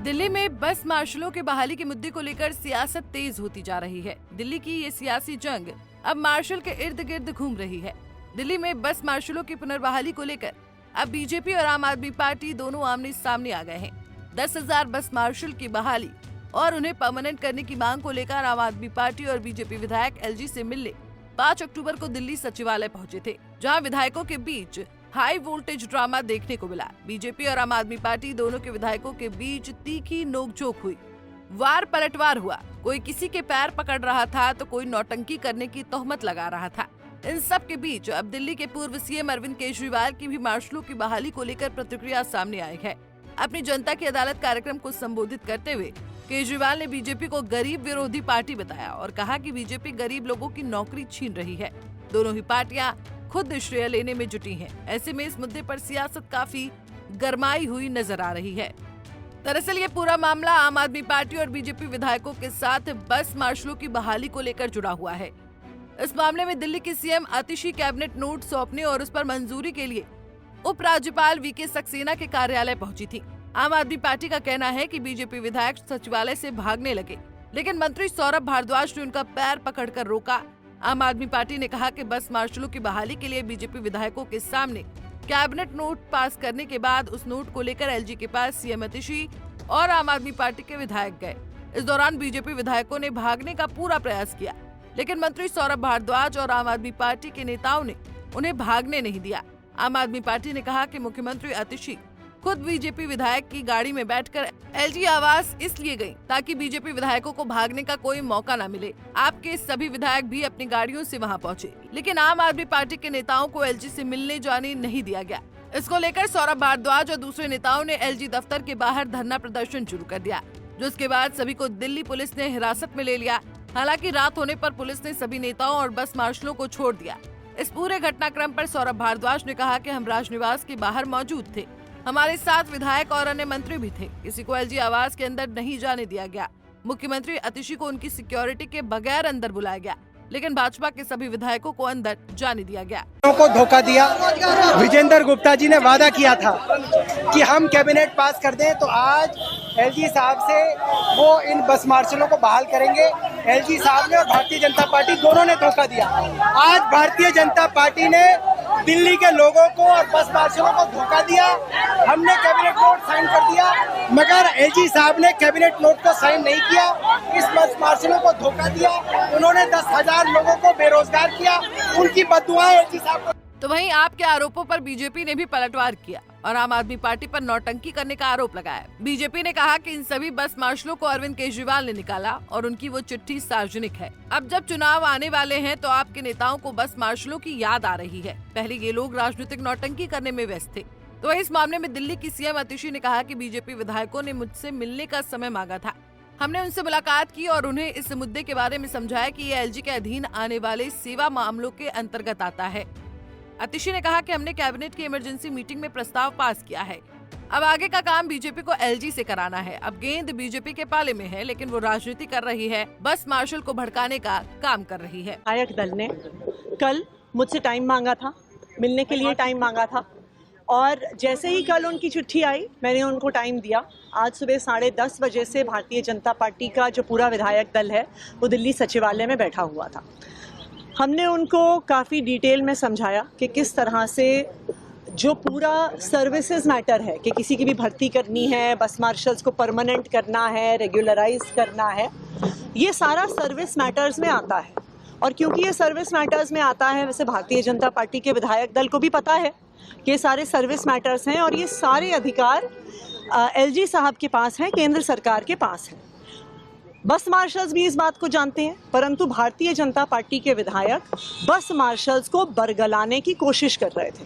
दिल्ली में बस मार्शलों के बहाली के मुद्दे को लेकर सियासत तेज होती जा रही है। दिल्ली की ये सियासी जंग अब मार्शल के इर्द गिर्द घूम रही है। दिल्ली में बस मार्शलों की पुनर्बहाली को लेकर अब बीजेपी और आम आदमी पार्टी दोनों आमने सामने आ गए हैं। 10,000 बस मार्शल की बहाली और उन्हें परमानेंट करने की मांग को लेकर आम आदमी पार्टी और बीजेपी विधायक एलजी से मिलने 5 अक्टूबर को दिल्ली सचिवालय पहुंचे थे, जहां विधायकों के बीच हाई वोल्टेज ड्रामा देखने को मिला। बीजेपी और आम आदमी पार्टी दोनों के विधायकों के बीच तीखी नोकझोंक हुई, वार पलटवार हुआ। कोई किसी के पैर पकड़ रहा था तो कोई नौटंकी करने की तोहमत लगा रहा था। इन सब के बीच अब दिल्ली के पूर्व सीएम अरविंद केजरीवाल की भी मार्शलों की बहाली को लेकर प्रतिक्रिया सामने आई है। अपनी जनता की अदालत कार्यक्रम को संबोधित करते हुए केजरीवाल ने बीजेपी को गरीब विरोधी पार्टी बताया और कहा कि बीजेपी गरीब लोगों की नौकरी छीन रही है। दोनों ही पार्टियां खुद श्रेय लेने में जुटी हैं। ऐसे में इस मुद्दे पर सियासत काफी गरमाई हुई नजर आ रही है। दरअसल ये पूरा मामला आम आदमी पार्टी और बीजेपी विधायकों के साथ बस मार्शलों की बहाली को लेकर जुड़ा हुआ है। इस मामले में दिल्ली की सीएम आतिशी कैबिनेट नोट सौंपने और उस पर मंजूरी के लिए उपराज्यपाल वीके सक्सेना के कार्यालय पहुंची थी। आम आदमी पार्टी का कहना है कि बीजेपी विधायक सचिवालय से भागने लगे, लेकिन मंत्री सौरभ भारद्वाज ने उनका पैर पकड़कर रोका। आम आदमी पार्टी ने कहा कि बस मार्शलों की बहाली के लिए बीजेपी विधायकों के सामने कैबिनेट नोट पास करने के बाद उस नोट को लेकर एलजी के पास सीएम आतिशी और आम आदमी पार्टी के विधायक गए। इस दौरान बीजेपी विधायकों ने भागने का पूरा प्रयास किया, लेकिन मंत्री सौरभ भारद्वाज और आम आदमी पार्टी के नेताओं ने उन्हें भागने नहीं दिया। आम आदमी पार्टी ने कहा कि मुख्यमंत्री आतिशी खुद बीजेपी विधायक की गाड़ी में बैठकर एलजी आवास इसलिए गई ताकि बीजेपी विधायकों को भागने का कोई मौका न मिले। आपके सभी विधायक भी अपनी गाड़ियों से वहां पहुंचे, लेकिन आम आदमी पार्टी के नेताओं को एलजी से मिलने जाने नहीं दिया गया। इसको लेकर सौरभ भारद्वाज और दूसरे नेताओं ने एलजी दफ्तर के बाहर धरना प्रदर्शन शुरू कर दिया, जिसके बाद सभी को दिल्ली पुलिस ने हिरासत में ले लिया। हालांकि रात होने पर पुलिस ने सभी नेताओं और बस मार्शलों को छोड़ दिया। इस पूरे घटनाक्रम पर सौरभ भारद्वाज ने कहा कि हम राजनिवास के बाहर मौजूद थे, हमारे साथ विधायक और अन्य मंत्री भी थे। किसी को एलजी आवास के अंदर नहीं जाने दिया गया। मुख्यमंत्री आतिशी को उनकी सिक्योरिटी के बगैर अंदर बुलाया गया, लेकिन भाजपा के सभी विधायकों को अंदर जाने दिया गया। को धोखा दिया। विजेंद्र गुप्ता जी ने वादा किया था कि हम कैबिनेट पास कर दें, तो आज एलजी साहब से वो इन बस मार्शलों को बहाल करेंगे। एलजी साहब ने और भारतीय जनता पार्टी दोनों ने धोखा दिया। आज भारतीय जनता पार्टी ने दिल्ली के लोगों को और बस मार्शलों को धोखा दिया। हमने कैबिनेट नोट साइन कर दिया, मगर एलजी साहब ने कैबिनेट नोट को साइन नहीं किया। इस बस मार्शलों को धोखा दिया। उन्होंने 10,000 लोगों को बेरोजगार किया। उनकी बददुआएं एलजी साहब को। तो वहीं आपके आरोपों पर बीजेपी ने भी पलटवार किया और आम आदमी पार्टी पर नौटंकी करने का आरोप लगाया। बीजेपी ने कहा कि इन सभी बस मार्शलों को अरविंद केजरीवाल ने निकाला और उनकी वो चिट्ठी सार्वजनिक है। अब जब चुनाव आने वाले हैं तो आपके नेताओं को बस मार्शलों की याद आ रही है। पहले ये लोग राजनीतिक नौटंकी करने में व्यस्त थे। तो इस मामले में दिल्ली की सीएम आतिशी ने कहा कि बीजेपी विधायकों ने मुझसे मिलने का समय मांगा था। हमने उनसे मुलाकात की और उन्हें इस मुद्दे के बारे में समझाया कि ये एलजी के अधीन आने वाले सेवा मामलों के अंतर्गत आता है। आतिशी ने कहा कि हमने कैबिनेट की इमरजेंसी मीटिंग में प्रस्ताव पास किया है। अब आगे का काम बीजेपी को एलजी से कराना है। अब गेंद बीजेपी के पाले में है, लेकिन वो राजनीति कर रही है, बस मार्शल को भड़काने का काम कर रही है। विधायक दल ने कल मुझसे टाइम मांगा था, मिलने के लिए टाइम मांगा था, और जैसे ही कल उनकी चिट्ठी आई मैंने उनको टाइम दिया। आज सुबह 10:30 बजे से भारतीय जनता पार्टी का जो पूरा विधायक दल है वो दिल्ली सचिवालय में बैठा हुआ था। हमने उनको काफ़ी डिटेल में समझाया कि किस तरह से जो पूरा सर्विसेज मैटर है कि किसी की भी भर्ती करनी है, बस मार्शल्स को परमानेंट करना है, रेगुलराइज करना है, ये सारा सर्विस मैटर्स में आता है। और क्योंकि ये सर्विस मैटर्स में आता है, वैसे भारतीय जनता पार्टी के विधायक दल को भी पता है कि ये सारे सर्विस मैटर्स हैं और ये सारे अधिकार एलजी साहब के पास हैं, केंद्र सरकार के पास हैं। बस मार्शल्स भी इस बात को जानते हैं, परंतु भारतीय जनता पार्टी के विधायक बस मार्शल्स को बरगलाने की कोशिश कर रहे थे,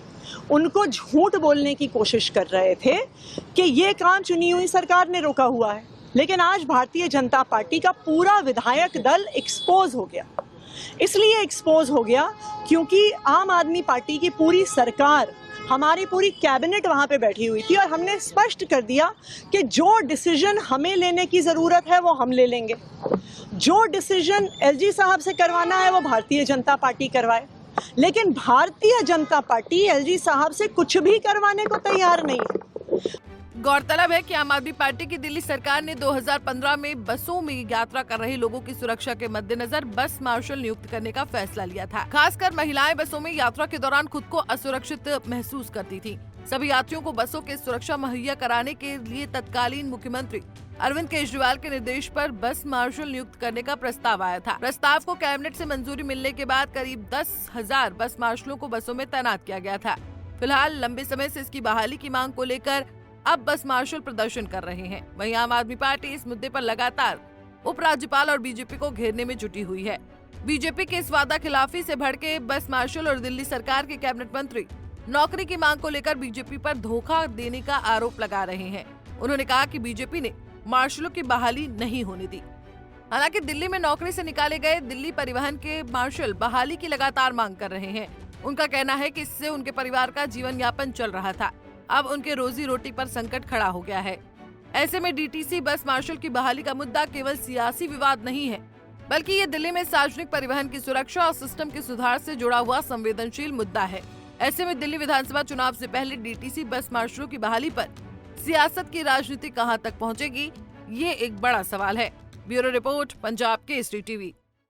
उनको झूठ बोलने की कोशिश कर रहे थे कि ये काम चुनी हुई सरकार ने रोका हुआ है। लेकिन आज भारतीय जनता पार्टी का पूरा विधायक दल एक्सपोज हो गया। इसलिए एक्सपोज हो गया क्योंकि आम आदमी पार्टी की पूरी सरकार, हमारी पूरी कैबिनेट वहाँ पे बैठी हुई थी और हमने स्पष्ट कर दिया कि जो डिसीजन हमें लेने की ज़रूरत है वो हम ले लेंगे। जो डिसीजन एलजी साहब से करवाना है वो भारतीय जनता पार्टी करवाए। लेकिन भारतीय जनता पार्टी एलजी साहब से कुछ भी करवाने को तैयार नहीं है। गौरतलब है कि आम आदमी पार्टी की दिल्ली सरकार ने 2015 में बसों में यात्रा कर रहे लोगों की सुरक्षा के मद्देनजर बस मार्शल नियुक्त करने का फैसला लिया था। खासकर महिलाएं बसों में यात्रा के दौरान खुद को असुरक्षित महसूस करती थीं। सभी यात्रियों को बसों की सुरक्षा मुहैया कराने के लिए तत्कालीन मुख्यमंत्री अरविंद केजरीवाल के निर्देश पर बस मार्शल नियुक्त करने का प्रस्ताव आया था। प्रस्ताव को कैबिनेट से मंजूरी मिलने के बाद करीब 10,000 बस मार्शलों को बसों में तैनात किया गया था। फिलहाल लंबे समय से इसकी बहाली की मांग को लेकर अब बस मार्शल प्रदर्शन कर रहे हैं। वहीं आम आदमी पार्टी इस मुद्दे पर लगातार उपराज्यपाल और बीजेपी को घेरने में जुटी हुई है। बीजेपी के इस वादा खिलाफी से भड़के बस मार्शल और दिल्ली सरकार के कैबिनेट मंत्री नौकरी की मांग को लेकर बीजेपी पर धोखा देने का आरोप लगा रहे हैं। उन्होंने कहा कि बीजेपी ने मार्शलों की बहाली नहीं होने दी। हालांकि दिल्ली में नौकरी से निकाले गए दिल्ली परिवहन के मार्शल बहाली की लगातार मांग कर रहे हैं। उनका कहना है कि इससे उनके परिवार का जीवन यापन चल रहा था, अब उनके रोजी रोटी पर संकट खड़ा हो गया है। ऐसे में डीटीसी बस मार्शल की बहाली का मुद्दा केवल सियासी विवाद नहीं है, बल्कि ये दिल्ली में सार्वजनिक परिवहन की सुरक्षा और सिस्टम के सुधार से जुड़ा हुआ संवेदनशील मुद्दा है। ऐसे में दिल्ली विधानसभा चुनाव से पहले डीटीसी बस मार्शलों की बहाली पर सियासत की राजनीति कहां तक पहुंचेगी, ये एक बड़ा सवाल है। Bureau report, Punjab Kesari TV.